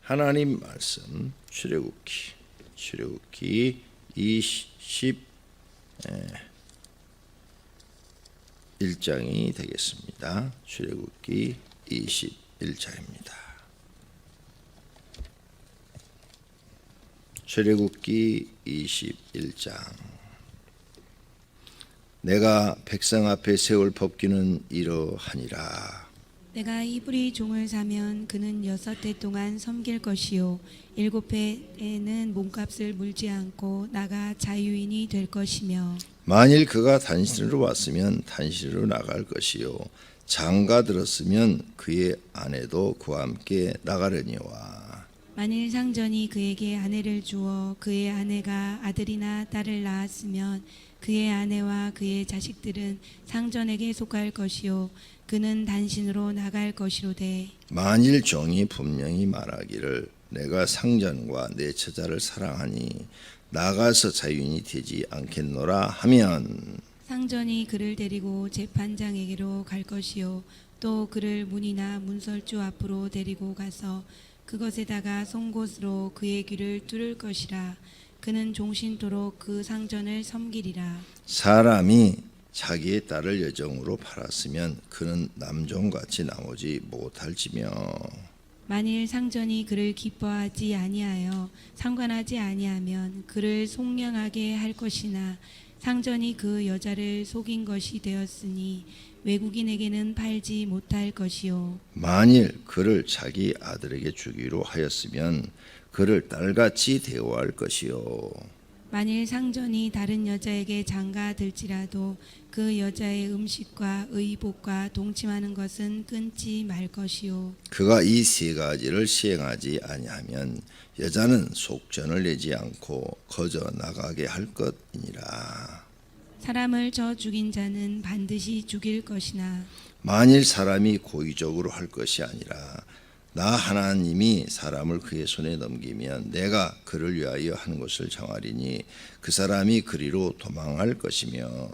하나님 말씀 출애굽기 21장이 되겠습니다. 출애굽기 21장입니다. 출애굽기 21장. 내가 백성 앞에 세울 법규는 이러하니라. 내가 이브리 종을 사면 그는 6해 동안 섬길 것이요 7해에는 몸값을 물지 않고 나가 자유인이 될 것이며, 만일 그가 단신으로 왔으면 단신으로 나갈 것이요 장가 들었으면 그의 아내도 그와 함께 나가려니와, 만일 상전이 그에게 아내를 주어 그의 아내가 아들이나 딸을 낳았으면 그의 아내와 그의 자식들은 상전에게 속할 것이요 그는 단신으로 나갈 것이로되, 만일 종이 분명히 말하기를 내가 상전과 내 처자를 사랑하니 나가서 자유인이 되지 않겠노라 하면, 상전이 그를 데리고 재판장에게로 갈 것이요 또 그를 문이나 문설주 앞으로 데리고 가서 그것에다가 송곳으로 그의 귀를 뚫을 것이라. 그는 종신토록 그 상전을 섬기리라. 사람이 자기의 딸을 여종으로 팔았으면 그는 남종같이 나오지 못할지며, 만일 상전이 그를 기뻐하지 아니하여 상관하지 아니하면 그를 속량하게 할 것이나, 상전이 그 여자를 속인 것이 되었으니 외국인에게는 팔지 못할 것이요 만일 그를 자기 아들에게 주기로 하였으면 그를 딸같이 대우할 것이요 만일 상전이 다른 여자에게 장가들지라도 그 여자의 음식과 의복과 동침하는 것은 끊지 말 것이요 그가 이 세 가지를 시행하지 아니하면 여자는 속전을 내지 않고 거저 나가게 할 것이니라. 사람을 저 죽인 자는 반드시 죽일 것이나, 만일 사람이 고의적으로 할 것이 아니라 나 하나님이 사람을 그의 손에 넘기면 내가 그를 위하여 하는 것을 정하리니 그 사람이 그리로 도망할 것이며,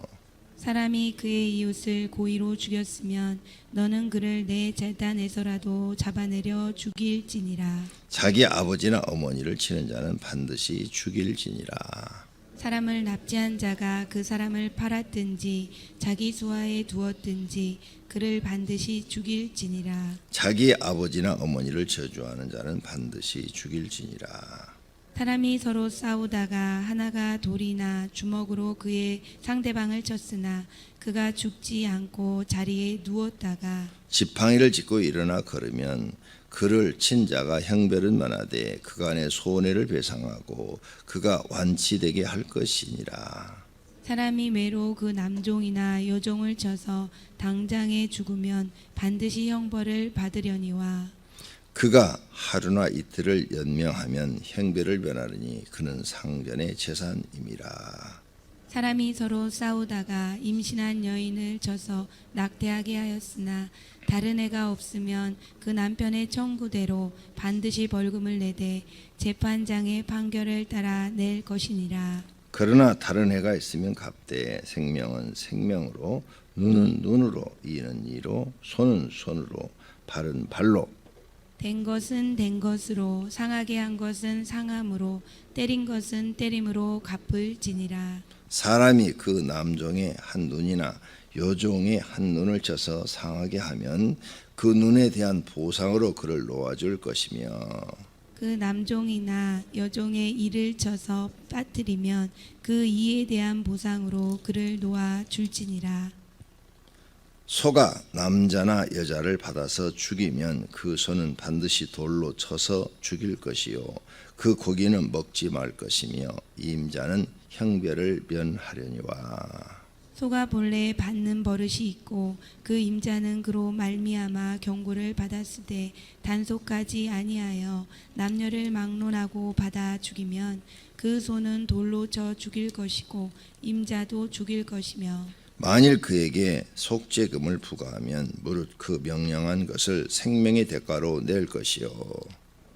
사람이 그의 이웃을 고의로 죽였으면 너는 그를 내 제단에서라도 잡아내려 죽일지니라. 자기 아버지나 어머니를 치는 자는 반드시 죽일지니라. 사람을 납치한 자가 그 사람을 팔았든지 자기 수하에 두었든지 그를 반드시 죽일지니라. 자기 아버지나 어머니를 저주하는 자는 반드시 죽일지니라. 사람이 서로 싸우다가 하나가 돌이나 주먹으로 그의 상대방을 쳤으나 그가 죽지 않고 자리에 누웠다가 지팡이를 짚고 일어나 걸으면 그를 친 자가 형벌은 면하되 그간의 손해를 배상하고 그가 완치되게 할 것이니라. 사람이 매로 그 남종이나 여종을 쳐서 당장에 죽으면 반드시 형벌을 받으려니와, 그가 하루나 이틀을 연명하면 형벌을 면하느니 그는 상전의 재산임이라. 사람이 서로 싸우다가 임신한 여인을 쳐서 낙태하게 하였으나 다른 애가 없으면 그 남편의 청구대로 반드시 벌금을 내되 재판장의 판결을 따라 낼 것이니라. 그러나 다른 해가 있으면 갚되 생명은 생명으로, 눈은 눈으로, 이는 이로, 손은 손으로, 발은 발로, 된 것은 된 것으로, 상하게 한 것은 상함으로, 때린 것은 때림으로 갚을지니라. 사람이 그 남종의 한 눈이나 여종의 한 눈을 쳐서 상하게 하면 그 눈에 대한 보상으로 그를 놓아줄 것이며, 그 남종이나 여종의 이를 쳐서 빠뜨리면 그 이에 대한 보상으로 그를 놓아 줄지니라. 소가 남자나 여자를 받아서 죽이면 그 소는 반드시 돌로 쳐서 죽일 것이요 그 고기는 먹지 말 것이며 임자는 형벌을 면하려니와. 소가 본래 받는 버릇이 있고 그 임자는 그로 말미암아 경고를 받았으되 단속까지 아니하여 남녀를 막론하고 받아 죽이면 그 소는 돌로 쳐 죽일 것이고 임자도 죽일 것이며, 만일 그에게 속죄금을 부과하면 무릇 그 명령한 것을 생명의 대가로 낼 것이요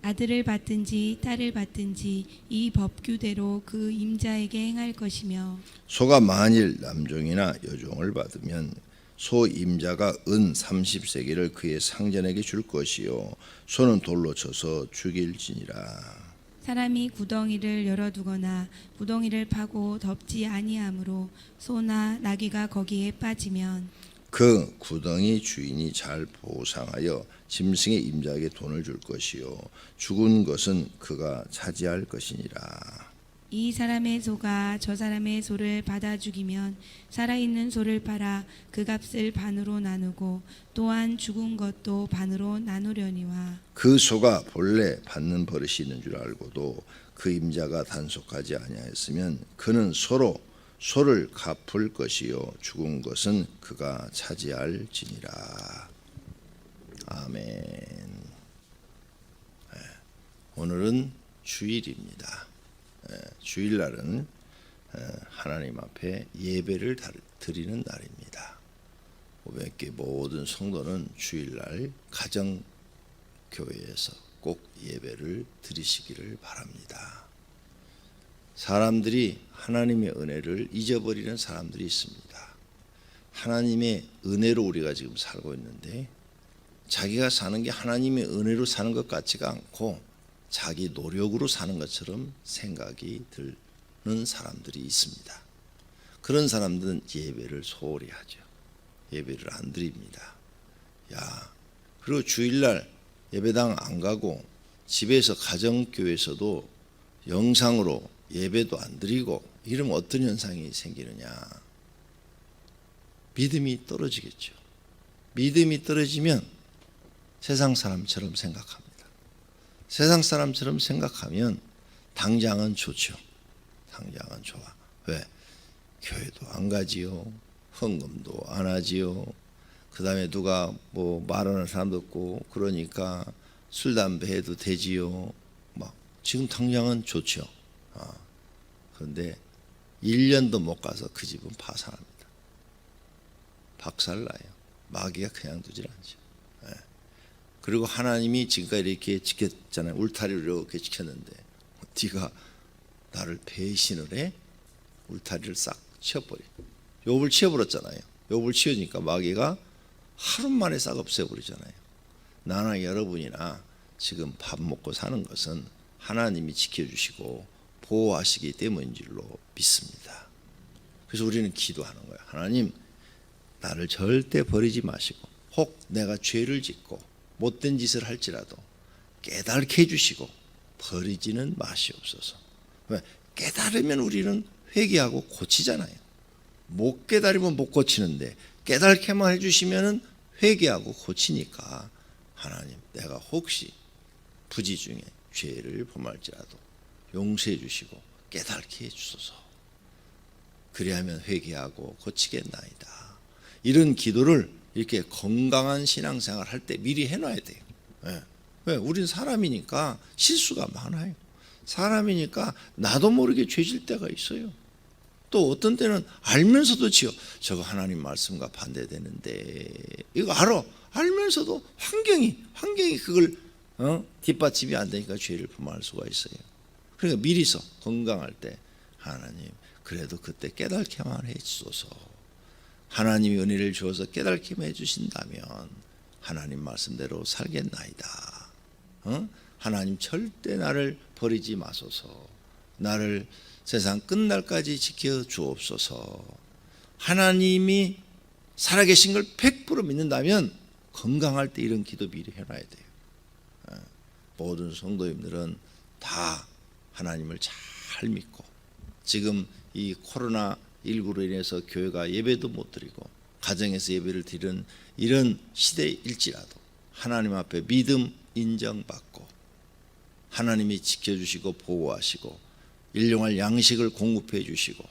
아들을 받든지 딸을 받든지 이 법규대로 그 임자에게 행할 것이며, 소가 만일 남종이나 여종을 받으면 소 임자가 은 30세겔을 그의 상전에게 줄 것이요 소는 돌로 쳐서 죽일지니라. 사람이 구덩이를 열어두거나 구덩이를 파고 덮지 아니하므로 소나 나귀가 거기에 빠지면 그 구덩이 주인이 잘 보상하여 짐승의 임자에게 돈을 줄 것이요 죽은 것은 그가 차지할 것이니라. 이 사람의 소가 저 사람의 소를 받아 죽이면 살아있는 소를 팔아 그 값을 반으로 나누고 또한 죽은 것도 반으로 나누려니와 그 소가 본래 받는 버릇이 있는 줄 알고도 그 임자가 단속하지 아니하였으면 그는 소를 갚을 것이요 죽은 것은 그가 차지할지니라. 아멘. 오늘은 주일입니다. 주일날은 하나님 앞에 예배를 드리는 날입니다. 500개 모든 성도는 주일날 가정교회에서 꼭 예배를 드리시기를 바랍니다. 사람들이 하나님의 은혜를 잊어버리는 사람들이 있습니다. 하나님의 은혜로 우리가 지금 살고 있는데 자기가 사는 게 하나님의 은혜로 사는 것 같지가 않고 자기 노력으로 사는 것처럼 생각이 드는 사람들이 있습니다. 그런 사람들은 예배를 소홀히 하죠. 예배를 안 드립니다. 그리고 주일날 예배당 안 가고 집에서 가정교회에서도 영상으로 예배도 안 드리고 이러면 어떤 현상이 생기느냐? 믿음이 떨어지겠죠. 믿음이 떨어지면 세상 사람처럼 생각합니다. 세상 사람처럼 생각하면 당장은 좋죠. 당장은 좋아. 왜? 교회도 안 가지요. 헌금도 안 하지요. 그 다음에 누가 뭐 말하는 사람도 없고 그러니까 술 담배 해도 되지요. 막 지금 당장은 좋죠. 그런데 1년도 못 가서 그 집은 파산합니다. 박살나요. 마귀가 그냥 두질 않죠. 그리고 하나님이 지금까지 이렇게 지켰잖아요. 울타리를 이렇게 지켰는데 네가 나를 배신을 해? 울타리를 싹 치워버려. 욥을 치워버렸잖아요. 욥을 치우니까 마귀가 하루 만에 싹 없애버리잖아요. 나나 여러분이나 지금 밥 먹고 사는 것은 하나님이 지켜주시고 보호하시기 때문인 줄로 믿습니다. 그래서 우리는 기도하는 거예요. 하나님, 나를 절대 버리지 마시고 혹 내가 죄를 짓고 못된 짓을 할지라도 깨닫게 해주시고 버리지는 마시옵소서. 왜? 깨달으면 우리는 회개하고 고치잖아요. 못 깨달으면 못 고치는데 깨닫게만 해주시면 회개하고 고치니까 하나님, 내가 혹시 부지 중에 죄를 범할지라도 용서해 주시고 깨닫게 해주소서. 그리하면 회개하고 고치겠나이다. 이런 기도를 이렇게 건강한 신앙생활 할 때 미리 해놔야 돼요. 왜? 우린 사람이니까 실수가 많아요. 사람이니까 나도 모르게 죄질 때가 있어요. 또 어떤 때는 알면서도 저거 하나님 말씀과 반대되는데 이거 알면서도 환경이 그걸 뒷받침이 안 되니까 죄를 범할 수가 있어요. 그러니까 미리서 건강할 때 하나님 그래도 그때 깨닫게만 해주소서. 하나님이 은혜를 주어서 깨닫게만 해주신다면 하나님 말씀대로 살겠나이다. 하나님 절대 나를 버리지 마소서. 나를 세상 끝날까지 지켜 주옵소서. 하나님이 살아계신 걸 100% 믿는다면 건강할 때 이런 기도 미리 해놔야 돼요. 모든 성도님들은 다 하나님을 잘 믿고 지금 이 코로나19로 인해서 교회가 예배도 못 드리고 가정에서 예배를 드리는 이런 시대일지라도 하나님 앞에 믿음 인정받고 하나님이 지켜주시고 보호하시고 일용할 양식을 공급해 주시고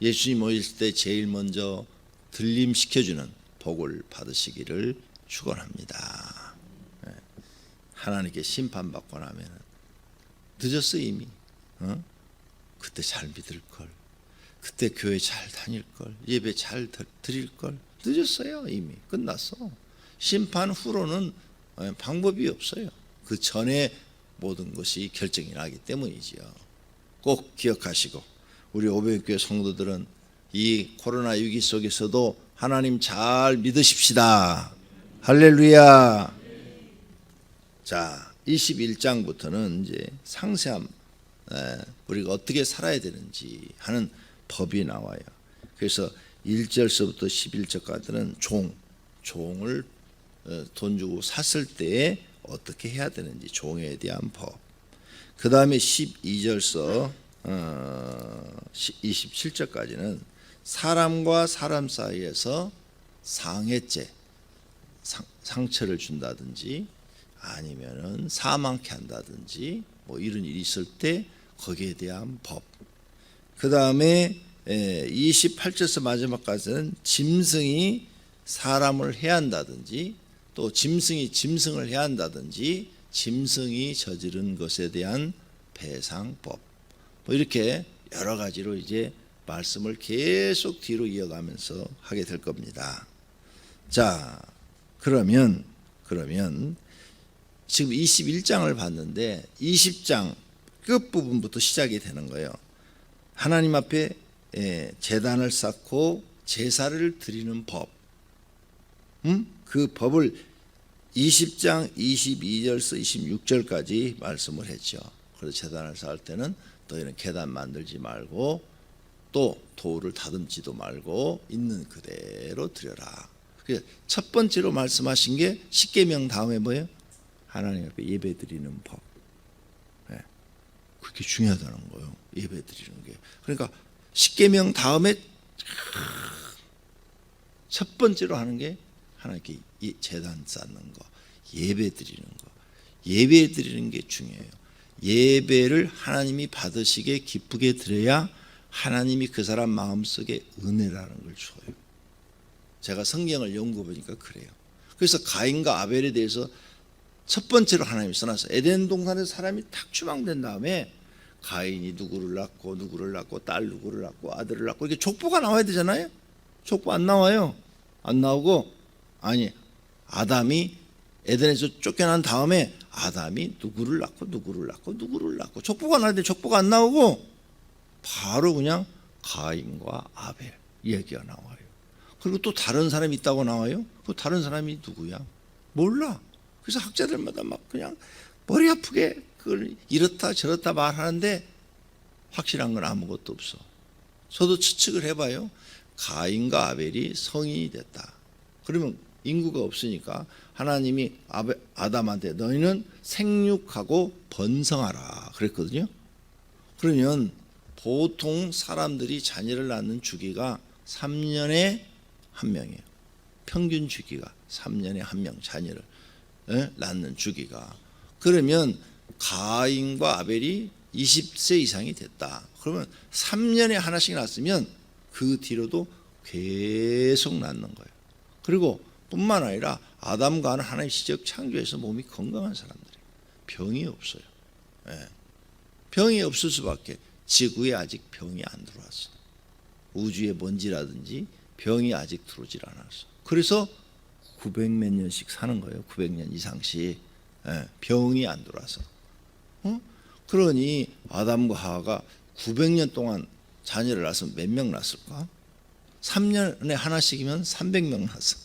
예수님 오실 때 제일 먼저 들림시켜주는 복을 받으시기를 축원합니다. 하나님께 심판받고 나면 늦었어 이미. 그때 잘 믿을 걸, 그때 교회 잘 다닐 걸, 예배 잘 드릴 걸. 늦었어요. 이미 끝났어. 심판 후로는 방법이 없어요. 그 전에 모든 것이 결정이 나기 때문이지요. 꼭 기억하시고 우리 오병교회 성도들은 이 코로나 위기 속에서도 하나님 잘 믿으십시다. 할렐루야. 자, 21장부터는 이제 상세한 우리가 어떻게 살아야 되는지 하는 법이 나와요. 그래서 1절서부터 11절까지는 종을 돈 주고 샀을 때 어떻게 해야 되는지 종에 대한 법. 그 다음에 12절서 27절까지는 사람과 사람 사이에서 상해죄, 상처를 준다든지 아니면은 사망케 한다든지 뭐 이런 일이 있을 때 거기에 대한 법. 그 다음에 28절에서 마지막까지는 짐승이 사람을 해한다든지 또 짐승이 짐승을 해한다든지 짐승이 저지른 것에 대한 배상법. 뭐 이렇게 여러 가지로 이제 말씀을 계속 뒤로 이어가면서 하게 될 겁니다. 자, 그러면 지금 21장을 봤는데 20장 끝부분부터 시작이 되는 거예요. 하나님 앞에 제단을 쌓고 제사를 드리는 법. 그 법을 20장 22절에서 26절까지 말씀을 했죠. 그래서 제단을 쌓을 때는 너희는 계단 만들지 말고 또 돌을 다듬지도 말고 있는 그대로 드려라. 첫 번째로 말씀하신 게 십계명 다음에 뭐예요? 하나님 앞에 예배 드리는 법. 그게 중요하다는 거예요. 예배 드리는 게. 그러니까 십계명 다음에 첫 번째로 하는 게 하나님께 제단 쌓는 거, 예배 드리는 거. 예배 드리는 게 중요해요. 예배를 하나님이 받으시게 기쁘게 드려야 하나님이 그 사람 마음속에 은혜라는 걸 줘요. 제가 성경을 연구해 보니까 그래요. 그래서 가인과 아벨에 대해서 첫 번째로 하나님이 써놨어요. 에덴 동산에서 사람이 탁 추방된 다음에 가인이 누구를 낳고 딸 누구를 낳고 아들을 낳고 이렇게 족보가 나와야 되잖아요. 족보 안 나와요. 안 나오고 아담이 에덴에서 쫓겨난 다음에 아담이 누구를 낳고 족보가 나는데 족보가 안 나오고 바로 그냥 가인과 아벨 얘기가 나와요. 그리고 또 다른 사람이 있다고 나와요. 그 다른 사람이 누구야? 몰라. 그래서 학자들마다 막 그냥 머리 아프게 그걸 이렇다 저렇다 말하는데 확실한 건 아무것도 없어. 저도 추측을 해봐요. 가인과 아벨이 성인이 됐다. 그러면 인구가 없으니까 하나님이 아담한테 너희는 생육하고 번성하라 그랬거든요. 그러면 보통 사람들이 자녀를 낳는 주기가 3년에 한 명이에요. 평균 주기가 3년에 한 명 자녀를 낳는 주기가. 그러면 가인과 아벨이 20세 이상이 됐다. 그러면 3년에 하나씩 낳았으면 그 뒤로도 계속 낳는 거예요. 그리고 뿐만 아니라 아담과 하나님 시적 창조해서 몸이 건강한 사람들이에요. 병이 없어요. 병이 없을 수밖에. 지구에 아직 병이 안 들어왔어. 우주의 먼지라든지 병이 아직 들어오질 않았어. 그래서 900몇 년씩 사는 거예요. 900년 이상씩. 병이 안 들어와서. 그러니 아담과 하와가 900년 동안 자녀를 낳았으면 몇 명 낳았을까? 3년에 하나씩이면 300명 낳았어.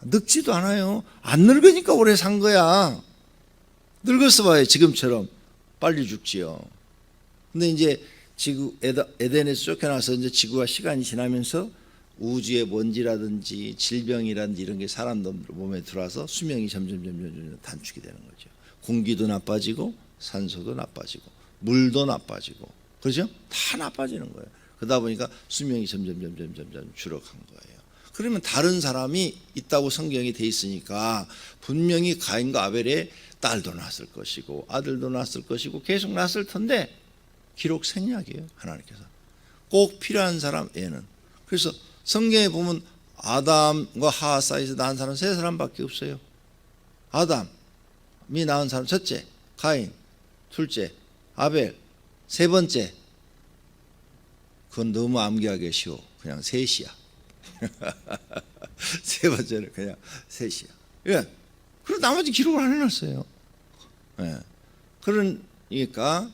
늙지도 않아요. 안 늙으니까 오래 산 거야. 늙었어 봐요. 지금처럼 빨리 죽지요. 근데 이제 지구 에덴에서 쫓겨나서 이제 지구와 시간이 지나면서 우주의 먼지라든지 질병이라든지 이런 게 사람들 몸에 들어와서 수명이 점점 단축이 되는 거죠. 공기도 나빠지고 산소도 나빠지고 물도 나빠지고 그렇죠? 다 나빠지는 거예요. 그러다 보니까 수명이 점점 줄어간 거예요. 그러면 다른 사람이 있다고 성경이 돼 있으니까 분명히 가인과 아벨의 딸도 낳았을 것이고 아들도 낳았을 것이고 계속 낳았을 텐데 기록 생략이에요. 하나님께서 꼭 필요한 사람 애는. 그래서 성경에 보면 아담과 하와 사이에서 낳은 사람 세 사람밖에 없어요. 아담이 낳은 사람 첫째 가인, 둘째 아벨, 세 번째 그건 너무 암기하기 쉬워. 그냥 셋이야. 세 번째는 그냥 셋이야. 예. 그리고 나머지 기록을 안 해놨어요. 예. 그러니까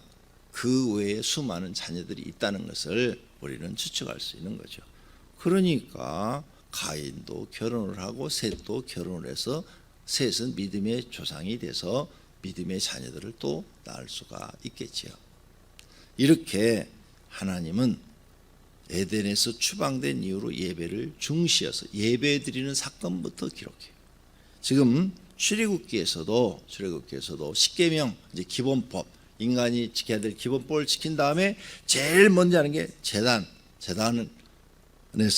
그 외에 수많은 자녀들이 있다는 것을 우리는 추측할 수 있는 거죠. 그러니까 가인도 결혼을 하고 셋도 결혼을 해서 셋은 믿음의 조상이 돼서 믿음의 자녀들을 또 낳을 수가 있겠지요. 이렇게 하나님은 에덴에서 추방된 이후로 예배를 중시해서 예배드리는 사건부터 기록해요. 지금 출애굽기에서도 십계명 이제 기본법, 인간이 지켜야 될 기본법을 지킨 다음에 제일 먼저 하는 게 제단에서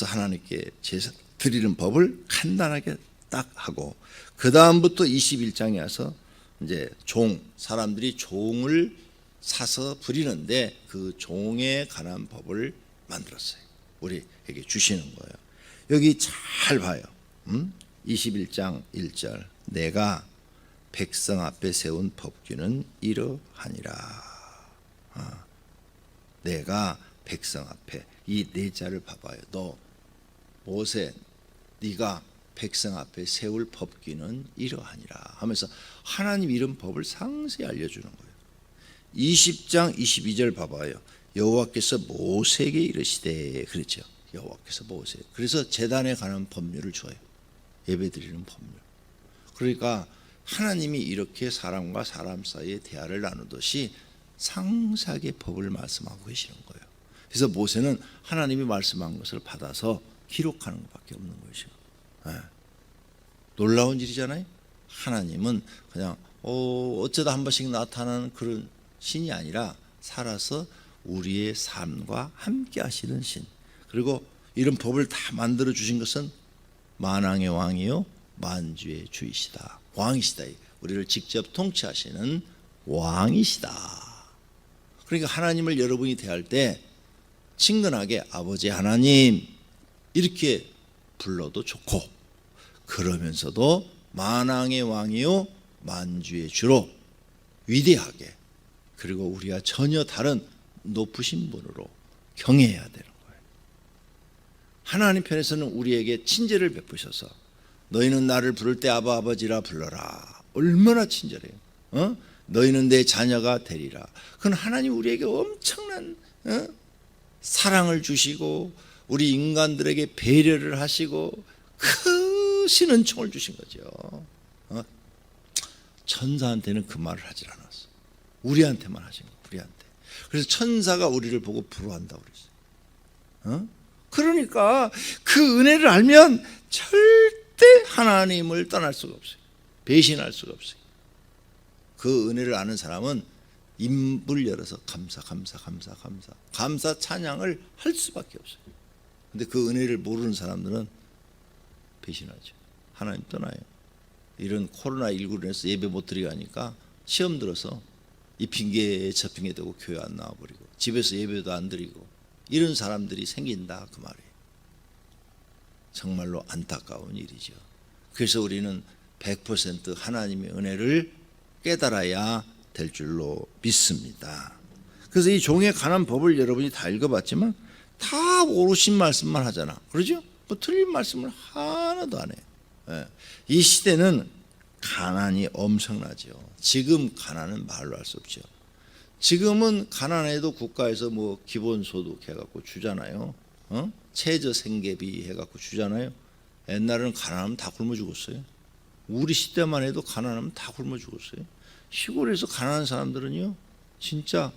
하나님께 제사 드리는 법을 간단하게 딱 하고, 그 다음부터 21장에 와서 이제 사람들이 종을 사서 부리는데 그 종에 관한 법을 만들었어요. 우리에게 주시는 거예요. 여기 잘 봐요. 21장 1절, 내가 백성 앞에 세운 법규는 이러하니라. 내가 백성 앞에, 이 네 자를 봐봐요. 너 모세, 네가 백성 앞에 세울 법규는 이러하니라 하면서 하나님 이런 법을 상세히 알려주는 거예요. 20장 22절 봐봐요. 여호와께서 모세에게 이르시되, 그렇죠. 여호와께서 모세, 그래서 제단에 관한 법률을 줘요. 예배드리는 법률. 그러니까 하나님이 이렇게 사람과 사람 사이에 대화를 나누듯이 상세하게 법을 말씀하고 계시는 거예요. 그래서 모세는 하나님이 말씀한 것을 받아서 기록하는 것밖에 없는 것이죠. 놀라운 일이잖아요. 하나님은 그냥 어쩌다 한 번씩 나타나는 그런 신이 아니라 살아서 우리의 삶과 함께 하시는 신. 그리고 이런 법을 다 만들어 주신 것은 만왕의 왕이요 만주의 주이시다. 왕이시다. 우리를 직접 통치하시는 왕이시다. 그러니까 하나님을 여러분이 대할 때 친근하게 아버지 하나님 이렇게 불러도 좋고, 그러면서도 만왕의 왕이요 만주의 주로 위대하게, 그리고 우리와 전혀 다른 높으신 분으로 경외해야 되는 거예요. 하나님 편에서는 우리에게 친절을 베푸셔서 너희는 나를 부를 때 아바 아버지라 불러라. 얼마나 친절해요. 너희는 내 자녀가 되리라. 그건 하나님 우리에게 엄청난 사랑을 주시고 우리 인간들에게 배려를 하시고 크신 은총을 주신 거죠. 천사한테는 그 말을 하질 않았어. 우리한테만 하신 거예요. 우리한테. 그래서 천사가 우리를 보고 부러워한다고 그랬어요. 그러니까 그 은혜를 알면 절대 하나님을 떠날 수가 없어요. 배신할 수가 없어요. 그 은혜를 아는 사람은 입을 열어서 감사 찬양을 할 수밖에 없어요. 근데 그 은혜를 모르는 사람들은 배신하죠. 하나님 떠나요. 이런 코로나19로 인해서 예배 못 드리게 하니까 시험 들어서 이 핑계 저 핑계 대고 교회 안 나와버리고 집에서 예배도 안 드리고 이런 사람들이 생긴다 그 말이에요. 정말로 안타까운 일이죠. 그래서 우리는 100% 하나님의 은혜를 깨달아야 될 줄로 믿습니다. 그래서 이 종에 관한 법을 여러분이 다 읽어봤지만 다 옳으신 말씀만 하잖아. 그러죠? 뭐 틀린 말씀을 하나도 안 해요. 이 시대는 가난이 엄청나죠. 지금 가난은 말로 할 수 없죠. 지금은 가난해도 국가에서 뭐 기본소득 해갖고 주잖아요. 최저생계비 해갖고 주잖아요. 옛날에는 가난하면 다 굶어 죽었어요. 우리 시대만 해도 가난하면 다 굶어 죽었어요. 시골에서 가난한 사람들은요 진짜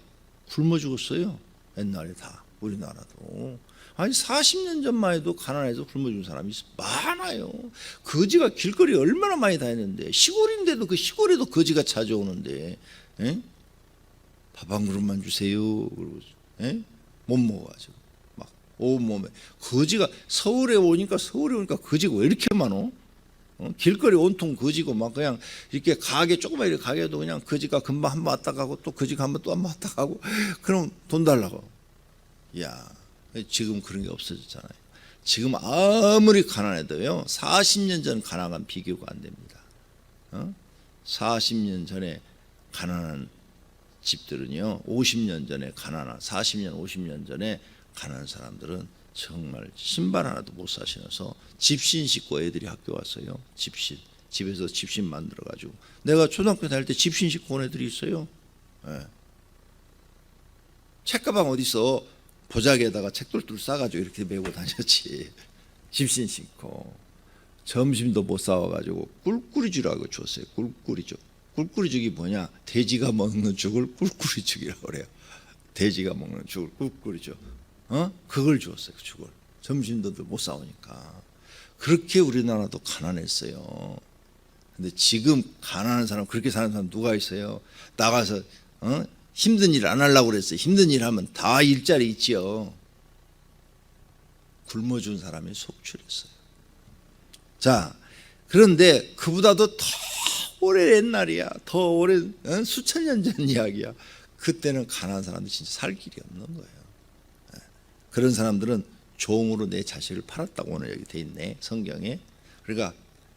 굶어 죽었어요. 옛날에 다 우리나라도. 아니 40년 전만 해도 가난해서 굶어 죽은 사람이 많아요. 거지가 길거리에 얼마나 많이 다녔는데, 시골인데도 그 시골에도 거지가 찾아오는데 밥 한 그릇만 주세요. 그러고 못 먹어가지고 막 온몸에 거지가 서울에 오니까 거지가 왜 이렇게 많어? 길거리 온통 거지고 막 그냥 이렇게 가게 조그만 이렇게 가게도 그냥 거지가 금방 한 번 왔다 가고 또 거지가 한 번 또 한 번 왔다 가고 그럼 돈 달라고. 야, 지금 그런 게 없어졌잖아요. 지금 아무리 가난해도요 40년 전 가난한 비교가 안 됩니다. 40년 전에 가난한 집들은요 50년 전에 가난한 40년 50년 전에 가난한 사람들은 정말 신발 하나도 못 사 신어서 집신 신고 애들이 학교 왔어요. 집에서 집신 만들어가지고. 내가 초등학교 다닐 때 집신 신고 온 애들이 있어요. 책가방 어디 있어? 보자기에다가 책돌돌 싸가지고 이렇게 메고 다녔지. 집신 신고. 점심도 못 싸워가지고 꿀꿀이죽이라고 줬어요. 꿀꿀이죽. 꿀꿀이죽이 뭐냐? 돼지가 먹는 죽을 꿀꿀이죽이라고 그래요. 돼지가 먹는 죽을 꿀꿀이죽. 그걸 줬어요. 그 죽을. 점심도 못 싸우니까. 그렇게 우리나라도 가난했어요. 근데 지금 가난한 사람, 그렇게 사는 사람 누가 있어요? 나가서 힘든 일 안 하려고 그랬어요. 힘든 일 하면 다 일자리 있지요. 굶어 준 사람이 속출했어요. 자, 그런데 그보다도 더 오래 옛날이야. 더 오래, 수천 년 전 이야기야. 그때는 가난한 사람들이 진짜 살 길이 없는 거예요. 그런 사람들은 종으로 내 자식을 팔았다고 오늘 여기 돼 있네, 성경에. 그러니까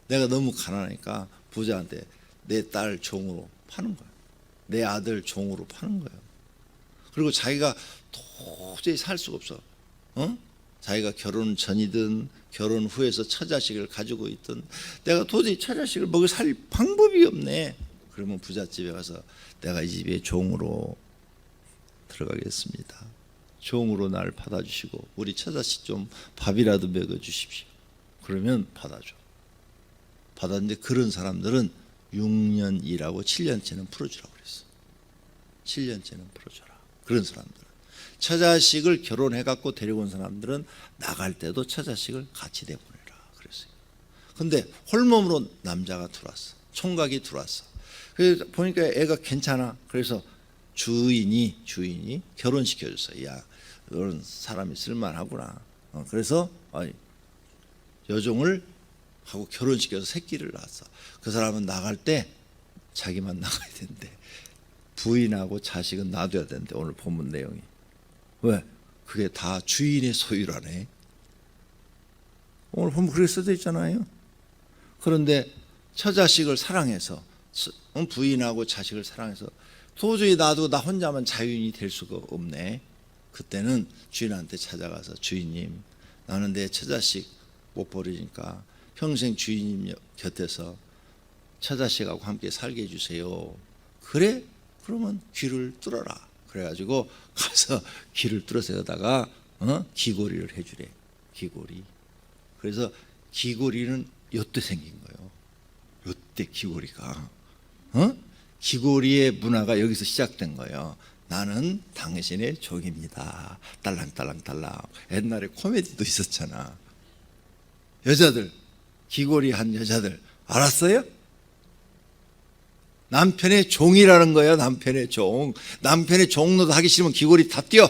내가 너무 가난하니까 부자한테 내 딸 종으로 파는 거예요. 내 아들 종으로 파는 거예요. 그리고 자기가 도저히 살 수가 없어. 자기가 결혼 전이든 결혼 후에서 처자식을 가지고 있든 내가 도저히 처자식을 먹여 살 방법이 없네. 그러면 부잣집에 가서 내가 이 집에 종으로 들어가겠습니다. 종으로 날 받아주시고 우리 처자식 좀 밥이라도 먹여주십시오. 그러면 받아줘. 받았는데 그런 사람들은 6년 일하고 7년째는 풀어주라고 그랬어. 7년째는 풀어줘라. 그런 사람들은. 처자식을 결혼해갖고 데려온 사람들은 나갈 때도 처자식을 같이 내보내라 그랬어요. 근데 홀몸으로 남자가 들어왔어. 총각이 들어왔어. 그래서 보니까 애가 괜찮아. 그래서 주인이 결혼시켜줬어요. 야, 이런 사람이 쓸만하구나. 그래서 여종을 하고 결혼시켜서 새끼를 낳았어. 그 사람은 나갈 때 자기만 나가야 된대. 부인하고 자식은 놔둬야 된대. 오늘 본문 내용이. 왜? 그게 다 주인의 소유라네. 오늘 본문 그렇게 써져 있잖아요. 그런데 처자식을 사랑해서 부인하고 자식을 사랑해서 도저히 나도 나 혼자만 자유인이 될 수가 없네. 그때는 주인한테 찾아가서 주인님, 나는 내 처자식 못 버리니까 평생 주인님 곁에서 처자식하고 함께 살게 해주세요. 그래? 그러면 귀를 뚫어라. 그래가지고 가서 귀를 뚫어서 여다가 귀고리를 해주래. 귀고리. 그래서 귀고리는 요때 생긴 거예요. 요때 귀고리가. 귀고리의 문화가 여기서 시작된 거예요. 나는 당신의 종입니다. 딸랑딸랑딸랑. 옛날에 코미디도 있었잖아. 여자들, 귀고리 한 여자들 알았어요? 남편의 종이라는 거예요. 남편의 종. 남편의 종로도 하기 싫으면 귀고리 다 뛰어.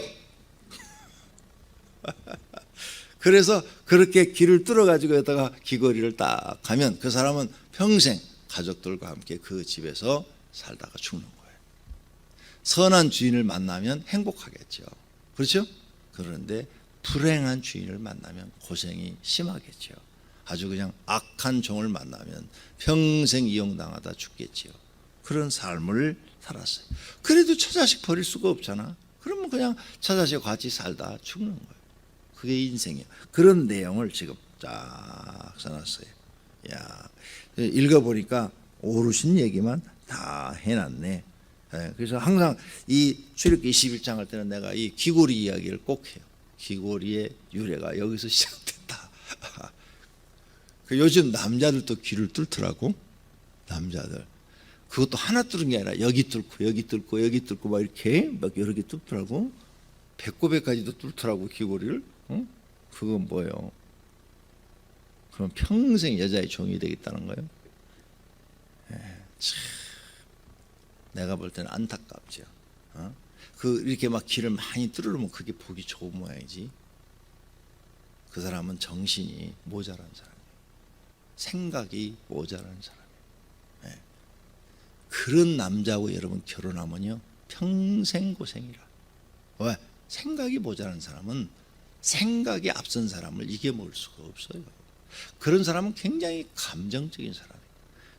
그래서 그렇게 귀를 뚫어가지고 여기다가 귀고리를 딱 가면 그 사람은 평생 가족들과 함께 그 집에서 살다가 죽는 거예요. 선한 주인을 만나면 행복하겠죠. 그렇죠? 그런데 불행한 주인을 만나면 고생이 심하겠죠. 아주 그냥 악한 종을 만나면 평생 이용당하다 죽겠지요. 그런 삶을 살았어요. 그래도 처자식 버릴 수가 없잖아. 그러면 그냥 처자식과 같이 살다 죽는 거예요. 그게 인생이야. 그런 내용을 지금 쫙 써놨어요. 야, 읽어보니까 오르신 얘기만 다 해놨네. 그래서 항상 이 출애굽기 21장 할 때는 내가 이 귀고리 이야기를 꼭 해요. 귀고리의 유래가 여기서 시작됐다. 요즘 남자들도 귀를 뚫더라고. 남자들. 그것도 하나 뚫은 게 아니라 여기 뚫고 여기 뚫고 여기 뚫고 막 이렇게 막 여러 개 뚫더라고. 배꼽에까지도 뚫더라고 귀고리를. 그건 뭐예요? 그럼 평생 여자의 종이 되겠다는 거예요? 참, 내가 볼 때는 안타깝죠. 그 이렇게 막 귀를 많이 뚫으면 그게 보기 좋은 모양이지. 그 사람은 정신이 모자란 사람이에요. 생각이 모자란 사람이에요. 그런 남자하고 여러분 결혼하면요 평생 고생이라. 왜? 생각이 모자란 사람은 생각이 앞선 사람을 이겨먹을 수가 없어요. 그런 사람은 굉장히 감정적인 사람이에요.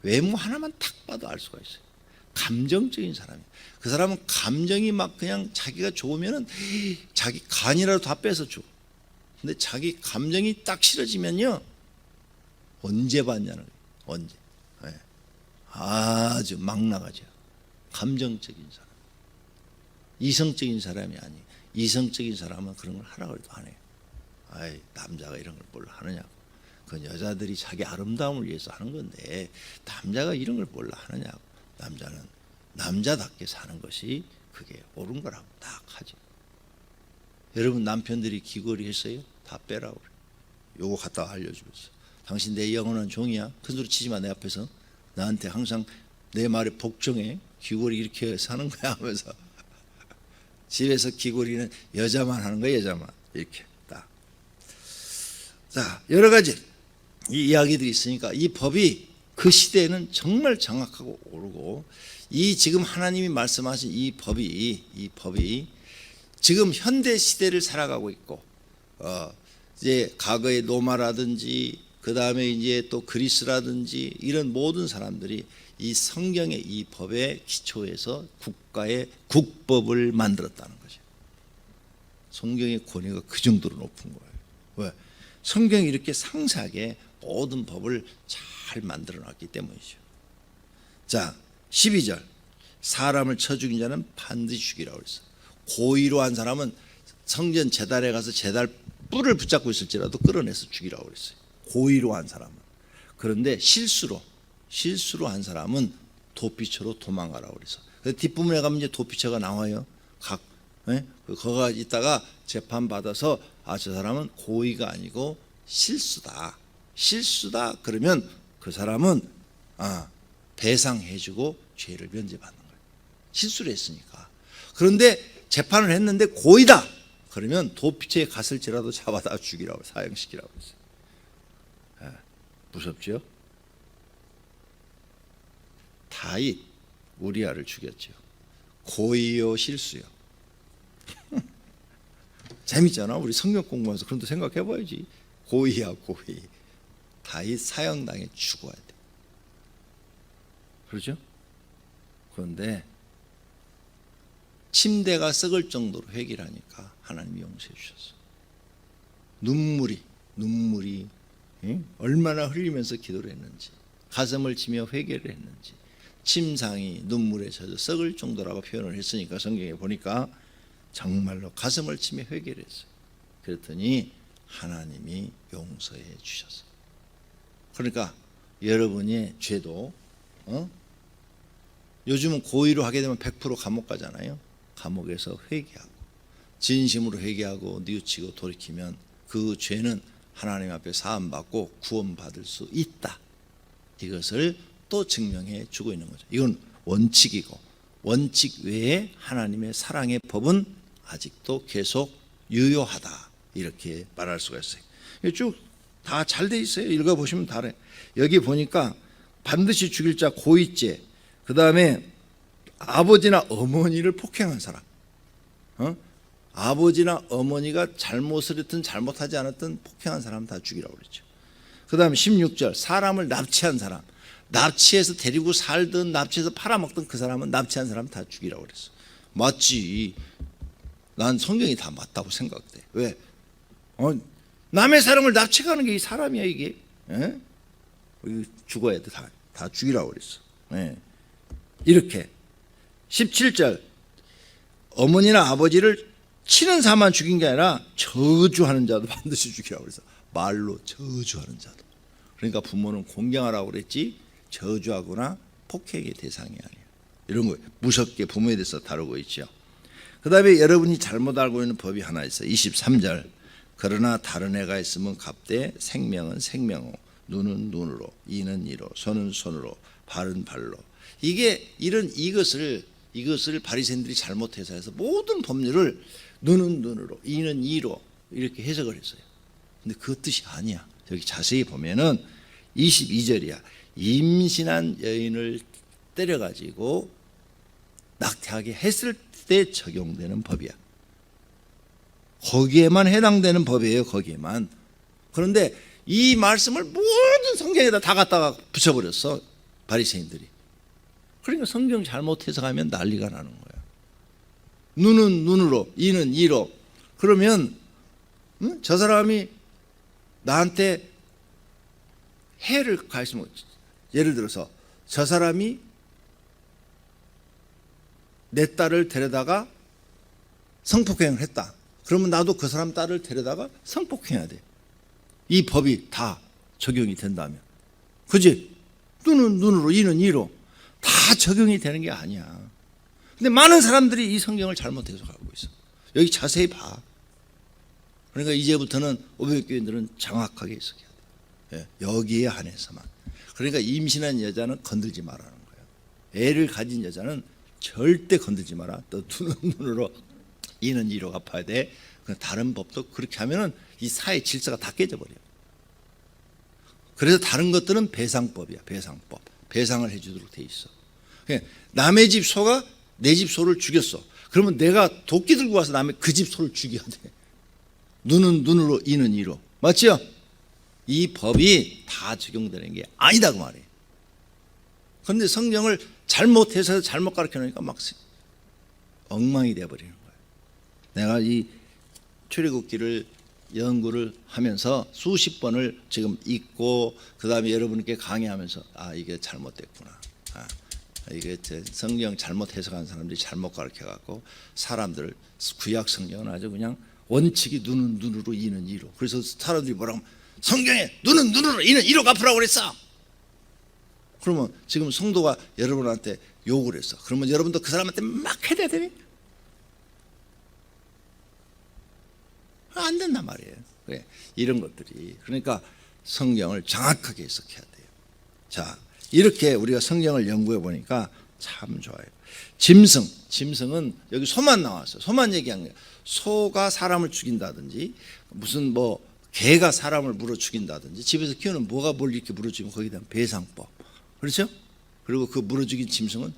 외모 하나만 딱 봐도 알 수가 있어요. 감정적인 사람이에요. 그 사람은 감정이 막 그냥 자기가 좋으면은 자기 간이라도 다 뺏어줘. 근데 자기 감정이 딱 싫어지면요 언제 봤냐는 거예요. 언제. 아주 막 나가죠. 감정적인 사람. 이성적인 사람이 아니에요. 이성적인 사람은 그런 걸 하라고 해도 안 해요. 아이, 남자가 이런 걸 뭘 하느냐고. 그건 여자들이 자기 아름다움을 위해서 하는 건데 남자가 이런 걸 뭘 하느냐고. 남자는 남자답게 사는 것이 그게 옳은 거라고 딱 하지. 여러분 남편들이 귀걸이 했어요? 다 빼라고 그래. 요거 갖다가 알려주면서 당신 내 영원한 종이야. 큰소리 치지 마 내 앞에서. 나한테 항상 내 말에 복종해. 귀걸이 이렇게 해서 하는 거야 하면서 집에서 귀걸이는 여자만 하는 거야. 여자만 이렇게 딱. 자, 여러 가지 이 이야기들이 있으니까 이 법이 그 시대에는 정말 정확하고 옳고 이 지금 하나님이 말씀하신 이 법이 지금 현대 시대를 살아가고 있고 이제 과거의 로마라든지 그 다음에 이제 또 그리스라든지 이런 모든 사람들이 이 성경의 이 법의 기초에서 국가의 국법을 만들었다는 거죠. 성경의 권위가 그 정도로 높은 거예요. 왜? 성경이 이렇게 상세하게 모든 법을 잘 만들어 놨기 때문이죠. 자, 12절. 사람을 쳐 죽인 자는 반드시 죽이라고 그랬어. 고의로 한 사람은 성전 제단에 가서 제단 뿔을 붙잡고 있을지라도 끌어내서 죽이라고 그랬어요. 고의로 한 사람은. 그런데 실수로 한 사람은 도피처로 도망가라고 그래서. 뒷부분에 가면 이제 도피처가 나와요. 거기가 있다가 재판 받아서 저 사람은 고의가 아니고 실수다. 그러면 그 사람은 배상해주고 죄를 면제받는 거예요. 실수를 했으니까. 그런데 재판을 했는데 고의다. 그러면 도피처에 갔을지라도 잡아다 죽이라고 사형시키라고 했어요. 무섭죠? 다윗 우리아를 죽였죠. 고의요 실수요. 재밌잖아. 우리 성경 공부하면서 그런 데 생각해봐야지. 고의야 고의. 다윗 사형당해 죽어야 돼. 그렇죠? 그런데 침대가 썩을 정도로 회개를 하니까 하나님이 용서해 주셨어. 눈물이 얼마나 흘리면서 기도를 했는지, 가슴을 치며 회개를 했는지, 침상이 눈물에 젖어 썩을 정도라고 표현을 했으니까 성경에 보니까 정말로 가슴을 치며 회개를 했어요. 그랬더니 하나님이 용서해 주셨어요. 그러니까 여러분의 죄도 요즘은 고의로 하게 되면 100% 감옥 가잖아요. 감옥에서 회개하고 진심으로 회개하고 뉘우치고 돌이키면 그 죄는 하나님 앞에 사함받고 구원받을 수 있다. 이것을 또 증명해 주고 있는 거죠. 이건 원칙이고 원칙 외에 하나님의 사랑의 법은 아직도 계속 유효하다. 이렇게 말할 수가 있어요. 쭉 다 잘 돼 있어요. 읽어보시면 다 알아요. 여기 보니까 반드시 죽일 자 고의죄, 그 다음에 아버지나 어머니를 폭행한 사람, 아버지나 어머니가 잘못을 했든 잘못하지 않았든 폭행한 사람 다 죽이라고 그랬죠. 그 다음에 16절 사람을 납치한 사람, 납치해서 데리고 살든 납치해서 팔아먹든 그 사람은 납치한 사람 다 죽이라고 그랬어. 맞지. 난 성경이 다 맞다고 생각돼. 왜? 남의 사람을 납치하는 게 이 사람이야 이게. 죽어야 돼. 다 죽이라고 그랬어. 이렇게 17절 어머니나 아버지를 치는 사람만 죽인 게 아니라 저주하는 자도 반드시 죽이라고 그래서 말로 저주하는 자도. 그러니까 부모는 공경하라고 그랬지 저주하거나 폭행의 대상이 아니에요. 이런 거 무섭게 부모에 대해서 다루고 있죠. 그 다음에 여러분이 잘못 알고 있는 법이 하나 있어요. 23절 그러나 다른 애가 있으면 갑되 생명은 생명으로 눈은 눈으로 이는 이로 손은 손으로 발은 발로. 이게 이것을 바리새인들이 잘못해서 해서 모든 법률을 눈은 눈으로 이는 이로 이렇게 해석을 했어요. 근데 그 뜻이 아니야. 여기 자세히 보면은 22절이야. 임신한 여인을 때려가지고 낙태하게 했을 때 적용되는 법이야. 거기에만 해당되는 법이에요. 거기에만. 그런데 이 말씀을 모든 성경에다 다 갖다가 붙여버렸어. 바리새인들이. 그러니까 성경 잘못 해석하면 난리가 나는 거야. 눈은 눈으로 이는 이로. 그러면 저 사람이 나한테 해를 가했으면 예를 들어서 저 사람이 내 딸을 데려다가 성폭행을 했다. 그러면 나도 그 사람 딸을 데려다가 성폭행해야 돼. 이 법이 다 적용이 된다면. 그지? 눈은 눈으로, 이는 이로. 다 적용이 되는 게 아니야. 근데 많은 사람들이 이 성경을 잘못 해석하고 있어. 여기 자세히 봐. 그러니까 이제부터는 500교인들은 정확하게 해석해야 돼. 예, 여기에 한해서만. 그러니까 임신한 여자는 건들지 말라는 거예요. 애를 가진 여자는 절대 건들지 마라. 또 눈은 눈으로, 이는 이로 갚아야 돼. 다른 법도 그렇게 하면은 이 사회 질서가 다 깨져버려. 그래서 다른 것들은 배상법이야. 배상법. 배상을 해주도록 돼 있어. 남의 집 소가 내 집 소를 죽였어. 그러면 내가 도끼 들고 와서 남의 그 집 소를 죽여야 돼. 눈은 눈으로, 이는 이로. 맞죠? 이 법이 다 적용되는 게 아니다 그 말이에요. 그런데 성경을 잘못해서 잘못 가르쳐 놓으니까 막 엉망이 돼버리는 거예요. 내가 이 출애굽기를 연구를 하면서 수십 번을 지금 읽고 그 다음에 여러분께 강의하면서 이게 잘못됐구나. 이게 성경 잘못 해석한 사람들이 잘못 가르쳐갖고 사람들 구약 성경은 아주 그냥 원칙이 눈은 눈으로, 이는 이로. 그래서 사람들이 뭐라고 하면 성경에 눈은 눈으로, 이는 이로 갚으라고 그랬어. 그러면 지금 성도가 여러분한테 욕을 했어. 그러면 여러분도 그 사람한테 막 해대야 되니? 안 된단 말이에요. 그래, 이런 것들이. 그러니까 성경을 정확하게 해석해야 돼요. 자, 이렇게 우리가 성경을 연구해 보니까 참 좋아요. 짐승은 여기 소만 나왔어요. 소만 얘기한 거예요. 소가 사람을 죽인다든지 무슨 뭐 개가 사람을 물어 죽인다든지 집에서 키우는 뭐가 뭘 이렇게 물어 죽이면 거기에 대한 배상법. 그렇죠? 그리고 그 물어 죽인 짐승은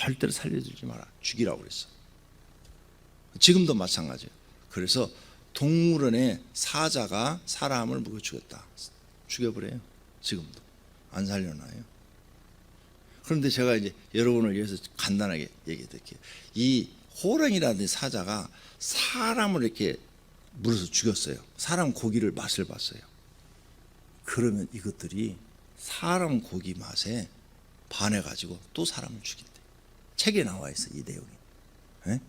절대로 살려주지 마라. 죽이라고 그랬어. 지금도 마찬가지예요. 그래서 동물원에 사자가 사람을 물어 죽였다. 죽여버려요. 지금도. 안 살려놔요. 그런데 제가 이제 여러분을 위해서 간단하게 얘기해 드릴게요. 이 호랑이라는 사자가 사람을 이렇게 물어서 죽였어요. 사람 고기를 맛을 봤어요. 그러면 이것들이 사람 고기 맛에 반해가지고 또 사람을 죽인대. 책에 나와 있어, 이 내용이. 네?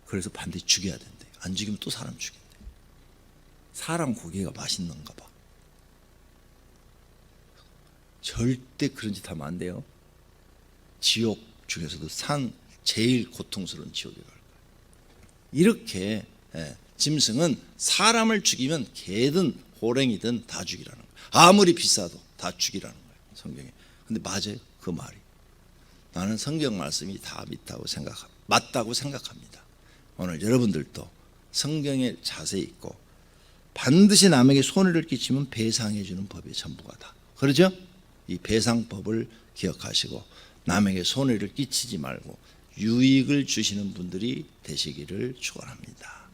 그래서 반드시 죽여야 된대. 안 죽이면 또 사람 죽인대. 사람 고기가 맛있는가 봐. 절대 그런 짓 하면 안 돼요. 지옥 중에서도 제일 고통스러운 지옥에 갈 거예요. 이렇게 짐승은 사람을 죽이면 개든 호랭이든 다 죽이라는 거예요. 아무리 비싸도 다 죽이라는 거예요. 성경에. 근데 맞아요. 그 말이. 나는 성경 말씀이 다 맞다고 생각합니다. 오늘 여러분들도 성경에 자세히 있고 반드시 남에게 손해를 끼치면 배상해 주는 법이 전부가 다. 그렇죠? 이 배상법을 기억하시고 남에게 손해를 끼치지 말고 유익을 주시는 분들이 되시기를 축원합니다.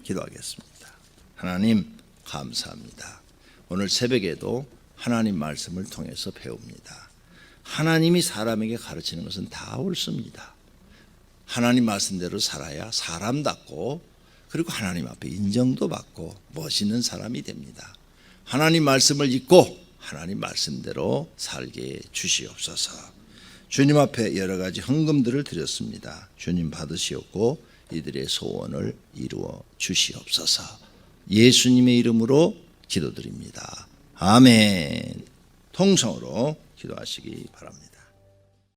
기도하겠습니다. 하나님 감사합니다. 오늘 새벽에도 하나님 말씀을 통해서 배웁니다. 하나님이 사람에게 가르치는 것은 다 옳습니다. 하나님 말씀대로 살아야 사람답고 그리고 하나님 앞에 인정도 받고 멋있는 사람이 됩니다. 하나님 말씀을 읽고 하나님 말씀대로 살게 주시옵소서. 주님 앞에 여러 가지 헌금들을 드렸습니다. 주님 받으시옵고 이들의 소원을 이루어 주시옵소서. 예수님의 이름으로 기도드립니다. 아멘. 통성으로 기도하시기 바랍니다.